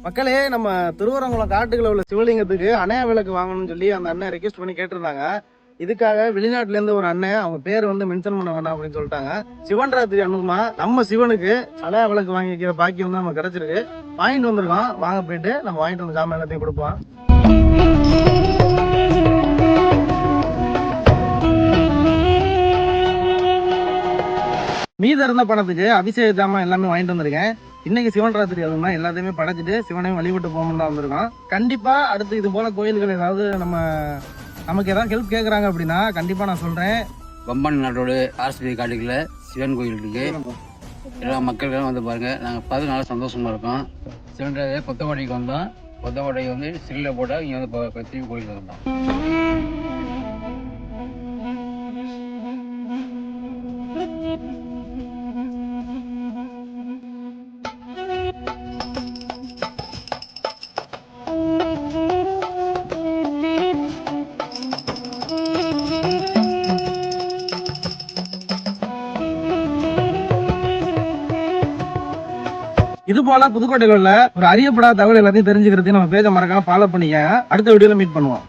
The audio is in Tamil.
மக்களே, நம்ம திருவரங்குளம் காட்டுக்குள்ள உள்ள சிவலிங்கத்துக்கு அணைய விளக்கு வாங்கணும்னு சொல்லி அந்த அண்ணன் ரெக்வஸ்ட் பண்ணி கேட்டிருந்தாங்க. இதுக்காக வெளிநாட்டுல இருந்து ஒரு அண்ணன், அவங்க பேர் வந்து மென்ஷன் பண்ண வேண்டாம் அப்படின்னு சொல்லிட்டாங்க. சிவன் ராத்திரி அனுமா நம்ம சிவனுக்கு அணைய விளக்கு வாங்கி வைக்கிற பாக்கியம் தான் நமக்கு கிடைச்சிருக்கு. வாங்கிட்டு வந்திருக்கோம். வாங்க போயிட்டு நம்ம வாங்கிட்டு வந்த ஜாமான் எல்லாத்தையும் கொடுப்போம். மீத இருந்த பணத்துக்கு அபிஷேக ஜாமான் எல்லாமே வாங்கிட்டு வந்திருக்கேன். இன்னைக்கு சிவன் ராத்திரி அதுமா எல்லாத்தையுமே படைச்சிட்டு சிவனையும் வழிபட்டு போகணும்னு தான் வந்திருக்கோம். கண்டிப்பா அடுத்து இது போல கோயில்கள் ஏதாவது நமக்கு ஏதாவது ஹெல்ப் கேட்குறாங்க அப்படின்னா கண்டிப்பா நான் சொல்றேன். பம்பான் நாட்டோட ஆர்எஸ்பி காட்டுக்குள்ள சிவன் கோயில் இருக்கு. எல்லா மக்களும் வந்து பாருங்க. நாங்கள் பார்த்து நல்லா சந்தோஷமா இருக்கோம். சிவன் கொத்தவாடிக்கு வந்தோம். கொத்தவாடிக்கு வந்து சில்ல போட்டால் இங்கே வந்து திரும்பி கோயிலுக்கு வந்தோம். இது போல புதுக்கோட்டையில் உள்ள ஒரு அறியப்படாத தகவல் எல்லாத்தையும் தெரிஞ்சுக்கிறதுக்கு நம்ம பேஜை மறக்காம ஃபாலோ பண்ணிக்க. அடுத்த வீடியோல மீட் பண்ணுவோம்.